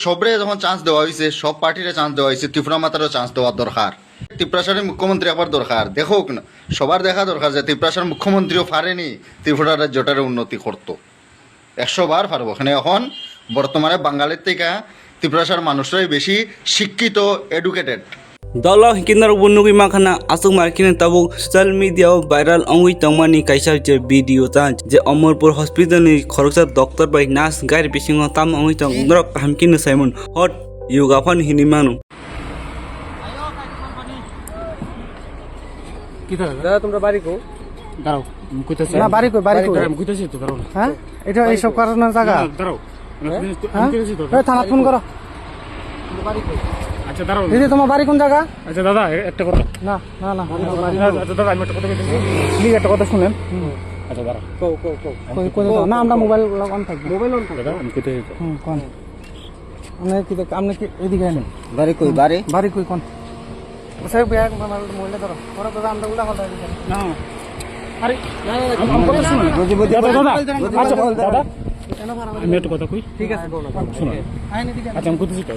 সবরে যখন চান্স দেওয়া হয়েছে, সব পার্টিরে চান্স দেওয়া হয়েছে, ত্রিপুরা মাতারও চান্স দেওয়ার দরকার। ত্রিপুরাসারের মুখ্যমন্ত্রী আবার দরকার, দেখো না, সবার দেখা দরকার যে ত্রিপুরাসার মুখ্যমন্ত্রীও পারেনি ত্রিপুরা রাজ্যটারে উন্নতি করতো। 100 বার পারবো। এখানে এখন বর্তমানে বাঙালির থেকে ত্রিপুরাসার মানুষরাই বেশি শিক্ষিত, educated. Dolo hikinar bunugui makana asuk markine tabuk social media viral ongui tongmani kaisa je video ta je Amarpur hospital ni khoroksa doctor bai nas gair bisingo tam ongui tong drok hamkin Simon hot yoga fan hinimanu দাদা তোমরা বাড়ি কো দাঁড়াও কইতাছি না বাড়ি কই আমি কইতাছি তো দাঁড়াও হ্যাঁ এটা এইসব কারণের জায়গা দাঁড়াও হ্যাঁ আমি কইতাছি তো এই থানা ফোন করো আচ্ছা দাঁড়াও দিদি তোমার বাড়ি কোন জায়গা আচ্ছা দাদা একটা কথা না না না আচ্ছা দাদা আমি একটা কথা কইতাছি প্লিজ একটা কথা শুনেন আচ্ছা দাঁড়াও কই কই না আমরা মোবাইল অন থাকবে মোবাইল অন দাদা আমি কইতাছি তো কোন আপনি কি এদিকে আনেন বাড়ি কই বাড়ি বাড়ি কই কোন স্যার ব্যাগ মোবাইল ধরো ওরা দাদা আমরা উল্টা কথা না আরে আমি কথা শুনুন দাদা আচ্ছা দাদা আমি একটা কথা কই ঠিক আছে শুনুন আচ্ছা আমি কইতাছি তো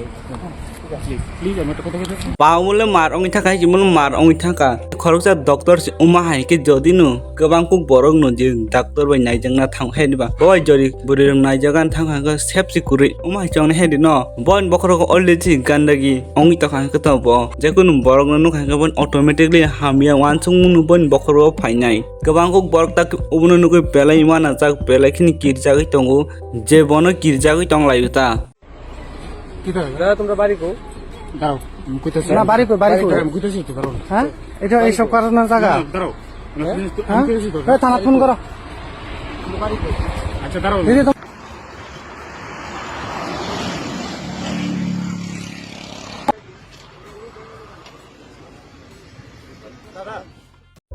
প্লিজ আমি একটা কথা কইতাছি paumule mar ongi thaka jimul mar ongi thaka khoroksa doctor uma hai ke jodinu gobang kuk borok no je doctor bai nai jangna thang hai diba boy jori buri rong nai jagan thang ha ga sepsi kuri uma chong ne hai di no bon bokhro ko already gandagi ongi thaka ka to bo je kun borok no khang ga bon automatically hamia wan chung nu bon bokhro phai nai gobang kuk borok tak ubunu nu ko belai mana jak belai khini kirja gi tongu je bono kirja gi tong layuta দাদা তোমরা বাড়ি কো দাঁড়াও আমি কইতাছি না বাড়ি কই আমি কইতাছি তো দাঁড়াও হ্যাঁ এটা এইসব কারণের জায়গা দাঁড়াও হ্যাঁ আমি কইতাছি তো এই থানা ফোন করো আচ্ছা দাঁড়াও দিদি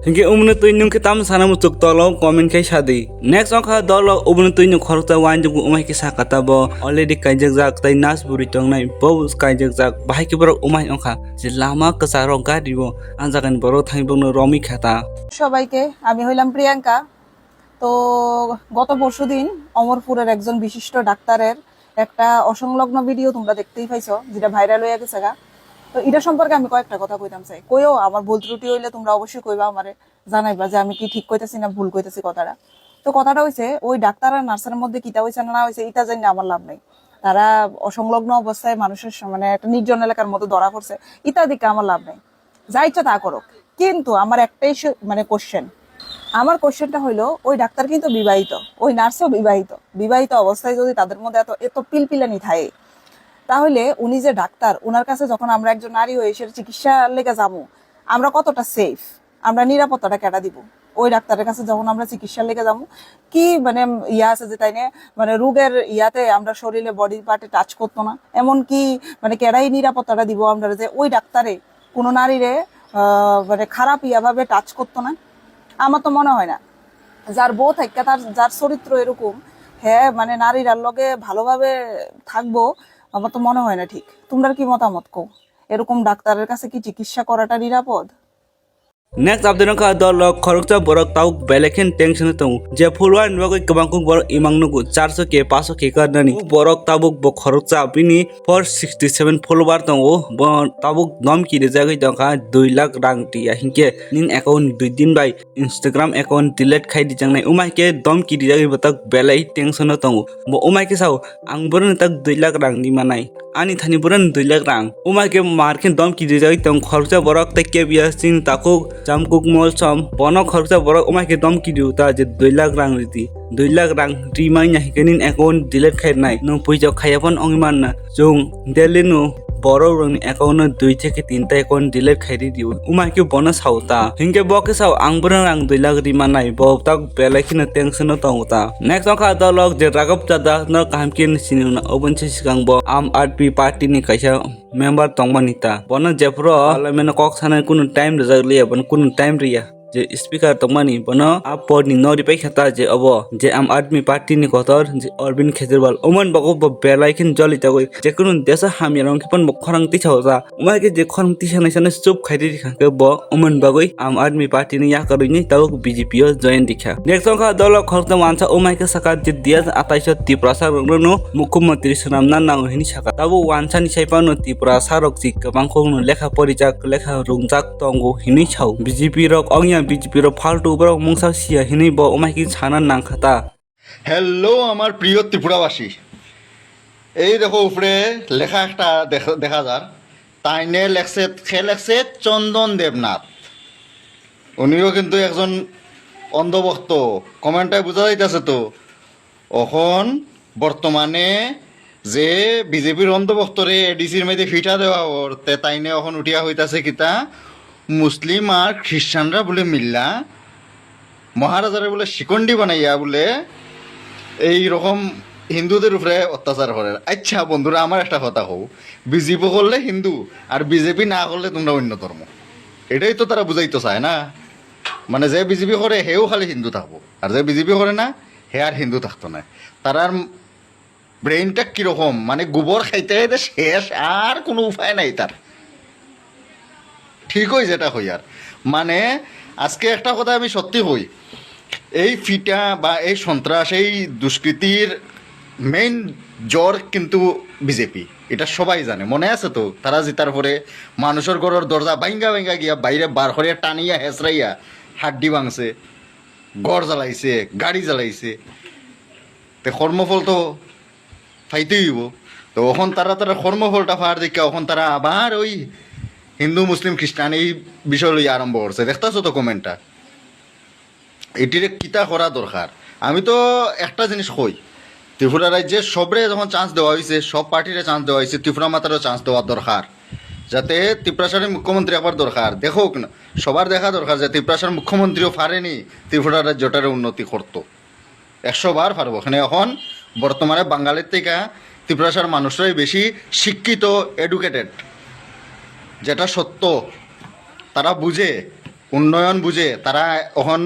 Hingga umne tuinung kitam sana mutuk tolo komen kai shadi. Next on kha dolo umne tuinung khorta wan jung umai ki sakata bo already kaijak jak tai nas buri tong nai bo kaijak jak bahai ki borok umai onkha je lama kasaro gadi bo anjakan borok thai bong no romi khata. সবাইকে আমি হইলাম প্রিয়াঙ্কা। তো গত পরশুদিন অমরপুরের একজন বিশিষ্ট ডাক্তারের একটা অসংলগ্ন ভিডিও তোমরা দেখতেই পাইছো, যেটা ভাইরাল হয়ে গেছে গা। তো এটা সম্পর্কে আমি কয়েকটা কথা কইতাম চাই। কইও আমার ভুল ত্রুটি হইলে তোমরা অবশ্যই কইবা, আমারে জানাইবা যে আমি কি ঠিক কইতাছি না ভুল কইতাছি কথাটা। তো কথাটা হইছে ওই ডাক্তার আর নার্সের মধ্যে কিটা হইছে না হইছে এটা জানি আমার লাভ নাই। তারা অসংলগ্ন অবস্থায় মানুষের মানে একটা নির্জন এলাকার মতো ধরা পড়ছে, ইটা দিকে আমার লাভ নাই, যা ইচ্ছা তা করুক। কিন্তু আমার একটাই মানে কোশ্চেন, আমার কোশ্চেনটা হইলো ওই ডাক্তার কিন্তু বিবাহিত, ওই নার্সও বিবাহিত। বিবাহিত অবস্থায় যদি তাদের মধ্যে এত এত পিলপিলানি থাকে, তাহলে উনি যে ডাক্তার, উনার কাছে যখন আমরা একজন নারী হয়ে সে চিকিৎসা লেগে যাবো, আমরা কতটা সেফ, আমরা নিরাপত্তাটা কেটা দিব? ওই ডাক্তারের কাছে যখন আমরা চিকিৎসা লেগে যাবো, কি মানে ইয়া আছে যে তাই না, মানে রোগের ইয়াতে আমরা শরীরে বডি পার্টে টাচ করতো না, এমন কি মানে কেডাই নিরাপত্তাটা দিব আমরা যে ওই ডাক্তারে কোনো নারীরে মানে খারাপ ইয়াভাবে টাচ করতো না? আমার তো মনে হয় না। যার বউ থাকে, তার যার চরিত্র এরকম, হ্যাঁ মানে নারীরার লগে ভালোভাবে থাকবো, আমার তো মনে হয় না ঠিক। তোমরা কি মতামত কও, এরকম ডাক্তারের কাছে কি চিকিৎসা করাটা নিরাপদ? Next update ka dolo khoroksa borok tau belekin tension tong je fulwan bagoi kabangkung borok imang nugu 400 ke 500 ke kadani borok tabuk bo khoroksa bini 467 follower tong o tabuk nom ki de jagai tong ka 2 lakh rang ti hingke nin account 2 din bai Instagram account delete khai di jangnai umai ke dom ki di jagai batak belai tension tong bo umai ke sau ang boron tak 2 lakh rang ni manai ani thani boron 2 lakh rang umai ke markin dom ki di jagai tong khoroksa borok te ke biasin takuk jamkuk mol som bono khoroksa borok umai ke dom ki diu ta je 2 lakh rang riti 2 lakh rang rimai nya hikenin account delete khai nai no puijo khayapon ongman na jung daily no borok rongni account 2 থেকে 3 টা account delete khai di diu umai ke bono sauta hingke boke sau ang borang rang 2 lakh rimanai bo tak belakina tension tongta next okha dalok je ragap jada no kamkin sinuna obonche sikang bo am rp party ni kaisa member tongmanita bono jepro alamena kok sanai kuno time rezagli bon kuno time ria যে speaker তমানি বনো আপর নি নরি পাই খেতা যে of যে আম আদমি party নি গতর যে অরবিন্দ কেজরিওয়াল ওমন বাগো বেলাইখিন জলি তাগই যে কোনো দেশ হামিয়া রং কিপন খরাং তিছাওজা উমাকে যে খরাং তিছানাই সানে চুপ খাইদি দিখাকে ব ওমন বাগই আম আদমি পার্টি নি ইয়াকারইনি তাও বিজেপি ও জয়েন দিখা নেক্সট সংখ্যা দল খরতা মানসা ওমাইকে সাকা যে দিয়া 28 ত্রিপুরা সারনো মুখ্যমন্ত্রী সুনামনা নাংহিনি সাকা তাবো ওয়ানসানি সাইপানো ত্রিপুরা সারক জি गोबांखौनो लेखा परिजाक लेखा रंजाक तंगौ हिनि छाव बिजेपि रक अंगिया बिजेपि रक फाल्टु बरक मुंसा सिया हिनि ब ओमाइकि ছানা নাংখাতা হ্যালো আমার প্রিয় ত্রিপুরাবাসী, এই দেখো উপরে লেখা একটা দেখা যার তাইনে লেখছে চন্দন দেবনাথ। উনিও কিন্তু একজন অন্ধভক্ত, কমেন্টে বোঝা যাইতেছে তো। এখন বর্তমানে যে বিজেপির অন্ধভক্তরে এডিসির মধ্যে ফিটা দেওয়া ওর তাইনে এখন উঠিয়া হইতাছে কিতা মুসলিম আর খ্রিস্টানরা বলে মিল্লা মহারাজারে বলে শিকন্ডি বানাইয়া বলে এই রকম হিন্দুদের উপরে অত্যাচার করে। আচ্ছা বন্ধুরা, আমার একটা কথা হও, বিজেপি করলে হিন্দু আর বিজেপি না করলে তোমরা অন্য ধর্ম, এটাই তো তারা বুঝাইতে চায় না। মানে যে বিজেপি করে হেও খালি হিন্দু থাকবো, আর যে বিজেপি করে না হে আর হিন্দু থাকতো না। তারার ব্রেইনটা কিরকম, মানে গোবর খাইতে খাইতে শেষ, আর কোনো উপায় নাই তার। ঠিক হই যেটা হই আর মানে আজকে একটা কথা আমি সত্যি হই, এই ফিটা বা এই সন্ত্রাস এই দুষ্কৃতির মেইন জ্বর কিন্তু বিজেপি, এটা সবাই জানে। মনে আছে তো তারা জিতার পরে মানুষের ঘরের দরজা বাইঙ্গা বাইঙ্গা গিয়া বাইরে বার করিয়া টানিয়া হেঁচড়াইয়া হাড্ডি ভাঙছে, ঘর জ্বালাইছে, গাড়ি জ্বালাইছে। তে কর্মফল তো ফাইতেই হইব। তো ওখন তারা কর্মফলটা পাওয়ার দিকে ওখন তারা আবার ওই হিন্দু মুসলিম খ্রিস্টান এই বিষয় লইয়া আরম্ভ করছে। দেখতেছো তো কমেন্টটা, এটির কিতা করা দরকার। আমি তো একটা জিনিস কই, ত্রিপুরা রাজ্যে সবরে যখন চান্স দেওয়া হয়েছে, সব পার্টিরে চান্স দেওয়া হয়েছে, ত্রিপুরা মাতারও চান্স দেওয়ার দরকার, যাতে ত্রিপুরাসারের মুখ্যমন্ত্রী আবার দরকার। দেখুক না, সবার দেখা দরকার যে ত্রিপুরাসার মুখ্যমন্ত্রীও পারেনি ত্রিপুরা রাজ্যটারে উন্নতি করতো, 100 বার পারবো। এখানে এখন বর্তমানে বাঙালির থেকে ত্রিপুরাসার মানুষরাই বেশি শিক্ষিত, এডুকেটেড, যেটা সত্য। তারা বুঝে, উন্নয়ন বুঝে। তারা এখন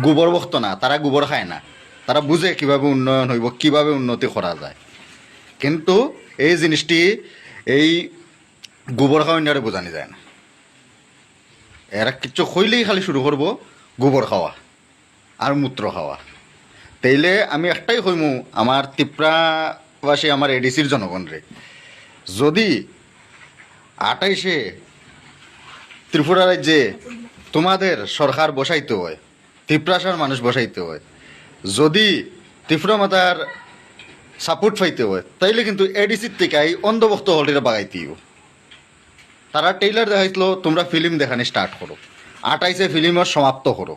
গোবর বক্ত না, তারা গোবর খায় না, তারা বুঝে কিভাবে উন্নয়ন হইব, কিভাবে উন্নতি করা যায়। কিন্তু এই জিনিসটি এই গোবর খাওয়ার বোঝানি যায় না। এরা কিছু হইলেই খালি শুরু করবো গোবর খাওয়া আর মূত্র খাওয়া। তাইলে আমি একটাই কইমু আমার ত্রিপুরাবাসী, আমার এডিসির জনগণরে, যদি 28-এ ত্রিপুরা রাজ্যে তোমাদের সরকার বসাইতে হয়, ত্রিপুরাসার মানুষ বসাইতে হয়, যদি ত্রিপুরা মাতার সাপোর্ট পাইতে হয়, তাইলে কিন্তু এডিসির থেকে এই অন্ধভক্ত হলটিরা বাগাইতেও। তারা টেইলার দেখাইছিল, তোমরা ফিল্ম দেখানি স্টার্ট করো, 28-এ ফিল্মের সমাপ্ত করো,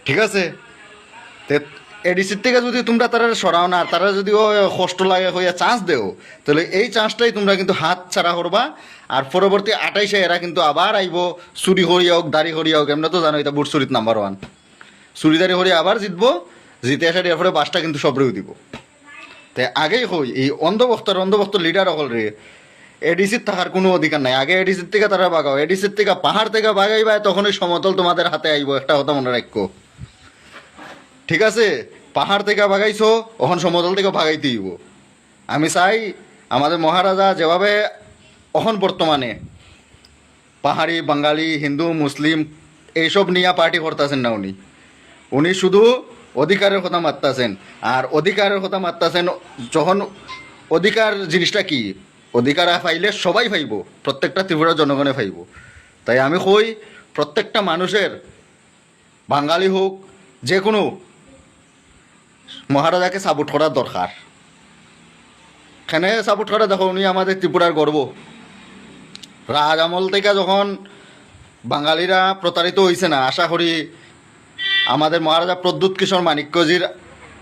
ঠিক আছে? তে এডিসির থেকে যদি তোমরা তারা সরাও না, তারা যদি কষ্ট লাগে হইয়া চান্স দেও, তাহলে এই চান্সটাই তোমরা কিন্তু হাত ছাড়া করবা। আর পরবর্তী 28-এ এরা কিন্তু আবার আইব, চুরি করিয়া হোক, দাড়ি করিয়া হোক। এমনি তো জানো এটা বুট চুরিত নাম্বার 1, চুরি দাড়ি করিয়া আবার জিতবো, জিতে আসার এরপরে বাসটা কিন্তু সবরেও দিব। তাই আগেই হই এই অন্ধভক্ত লিডার হল রে, এডিসির থাকার কোনো অধিকার নাই। আগে এডিসির থেকে তারা বাগাও, এডিসির থেকে পাহাড় থেকে বাগাইবা, তখনই সমতল তোমাদের হাতে আইব। একটা কথা মনে রাখো, ঠিক আছে? পাহাড় থেকে বাগাইছো, ওখান সমতল থেকে ভাগাইতে হইব। আমি চাই আমাদের মহারাজা যেভাবে এখন বর্তমানে পাহাড়ি, বাঙালি, হিন্দু, মুসলিম এইসব নিয়ে পার্টি করতেছেন না, উনি শুধু অধিকারের কথা মারতেছেন। আর অধিকারের কথা মারতেছেন যখন, অধিকার জিনিসটা কি, অধিকার পাইলে সবাই পাইব, প্রত্যেকটা ত্রিপুরার জনগণে পাইব। তাই আমি কই প্রত্যেকটা মানুষের, বাঙালি হোক যে কোনো, মহারাজাকে সাপোর্ট করার দরকার। এখানে সাপোর্ট করা, দেখো উনি আমাদের ত্রিপুরার গর্ব। রাজ আমল থেকে যখন বাঙালিরা প্রতারিত হয়েছে না, আশা করি আমাদের মহারাজা প্রদ্যুৎ কিশোর মাণিক্যজির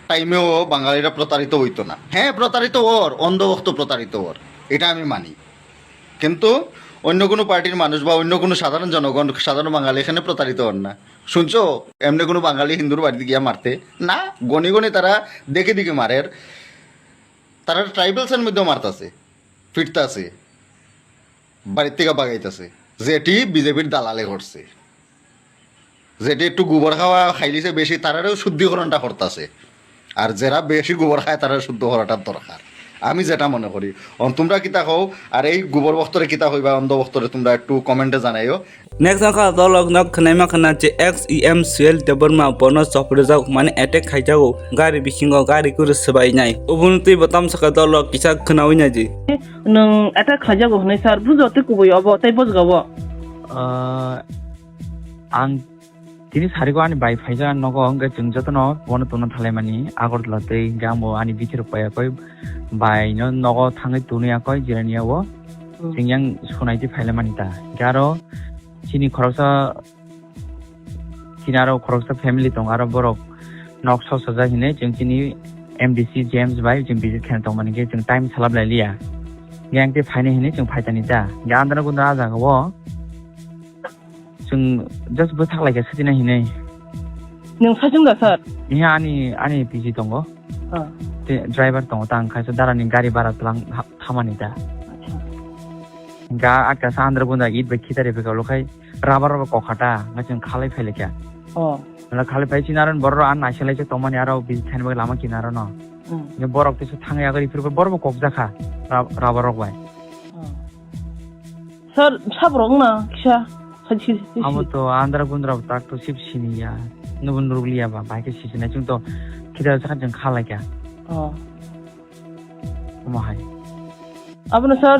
টাইমেও বাঙালিরা প্রতারিত হইতো না। হ্যাঁ, প্রতারিত ওর, অন্ধভক্ত প্রতারিত ওর, এটা আমি মানি। কিন্তু অন্য কোনো পার্টির মানুষ বা অন্য কোনো সাধারণ জনগণ, সাধারণ বাঙালি এখানে প্রতারিত হন না। শুনছো এমনি কোনো বাঙালি হিন্দুর বাড়িতে গিয়া মারতে না, গনি গনি তারা দেখে দিকে মারের। তারা ট্রাইবেলসের মধ্যেও মারতেছে, ফিরতেছে, বাড়ির থেকে বাগাইতেছে, যেটি বিজেপির দালালে করছে। যেটা একটু গোবর খাওয়া খাইলিছে বেশি তারারেও শুদ্ধিকরণটা করতেছে, আর যারা বেশি গোবর খায় তারা শুদ্ধ করাটার দরকার, আমি যেটা মনে করি। তোমরা কিতা কও, আর এই গোবর বক্তরে কিতা হইবা অন্ধ বক্তরে তোমরা একটু কমেন্টে জানাইও। Next angka dolog nak kenai makana je XEM suel tebur ma bonus software jau mane attack khai jau gari bikingo gari kur sebai nyai ubuntu batam saka dolog kisa kenawi nya ji nung attack khajago hnai sar bujo te kubo yobo tai bojgabo आं दिनै सारिखौ आंनि bike Pfizer नगो हंगे जों जतन बनो तनो थालायमानि आगरतला दै गामो आंनि बिथिर पायाखै बाइनो नगो थाङै दुनियाखै जिरानियावो जों yang सुनायदि फाइलामानि दा गारो चिनि खरसा चिनारो खरसा फेमिलि दं आरो बरक नक ससा जाहिने जों चिनि एमडीसी जेम्स बाइ जों बिजि खेन दं माने जों टाइम सालाबलायलिया गांते फाइने हिने जों फाइतानि दा गान्दना गुन राजागो जों जस्ट बोथागलायगा सदिना हिने nung sajung da sir इहा आनि बिजि दङ ते ड्राइभार दङ ता ओंखायसो दारानि गारि भारा तलां खामानि दा गा आका सान्द्र गुन्दा इद बे खितारि बेगावलखाय राबार कखाटा जों खालाय फैलेक्या मला खालाय फैसि नारन बर आन नायसलायसे तमानि आरो बिजि थानबो लामा किनारो न ने बरक तेसो थाङै आगरि फिरबो बरबो कबजाखा राबार बाय sir sabrong na kisha saji आमो तो आन्द्रा गुन्द्रा ताक तो सिप सिनिया नुबुन रुगलिया बा बाइक सिसिना जों तो खिदा साखा जों खालायक्या माहाय abno sir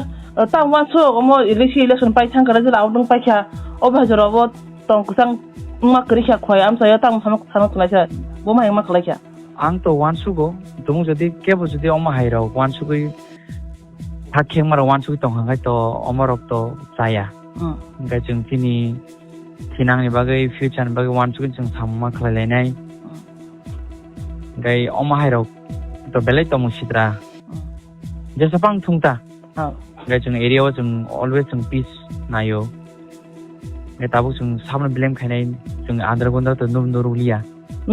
tang wan so mo election pai thang kara jela awdung pai kha obhajoro tong kusang makri kha khoi am saya tang samak sanak khlai sir bo mai mak khlai kha आं तो वानसुगो दङ जदि केबो जदि अमा हाइराव वानसुगै थाखें मारा वानसुगै दं हांगाय तो अमरक तो जाया ओंखाय जों तिनि थिनांनि बागै फिउचारनि बागै वानसुगै जों साममा खालायलायनाय ओंखाय अमा हाइराव तो बेलाय तो मुसिद्रा जेसाबां थुंता ओंखाय जों एरियाव जों अलवेज जों पिस नायो ओंखाय दाबो जों सामनो ब्लेम खायनाय जों आन्द्रा गुन्द्रा तो नुरुलिया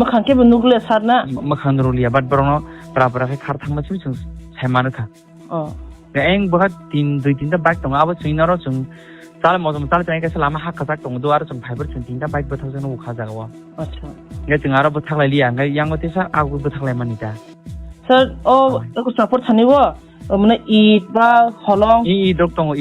makhang ke benugle sar na makhang rulia bat brono pra ke khar thang machu chung saimanu kha eng bha tin dui tin da bike tong abo chuinaro chung tal mojom tal chai ka salama ha khazak tong do ar chung fiber chung tin da bike ba thau jano kha jaga wa acha nge chung aro ba thaglai liya nge yang te sa agu ba thaglai mani da sir o ko support thani wo mane eat ba holong i dok tong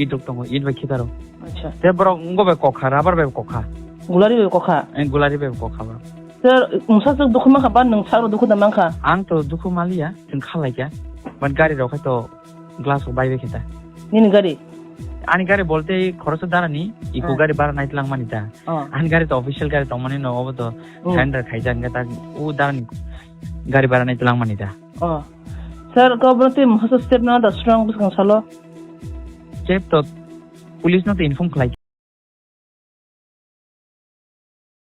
i ba khitaro acha te bro ngo ba kokha rabar ba kokha gulari be ko kha eng gulari ba kokha ba sir unsa jok dokhuma kha ba nung saro dokhu da mang kha ang to dukhu malia chung khalai kya ban gari ro kha to glass bai be khita nini gari ani gari bolte khoros darani iku gari bar night lang mani ta ani gari to official gari to mani no obo to tender khai janga ta u darani gari bar night lang mani ta sir government mo step na da strong bus kan salo chep to police no to inform khlai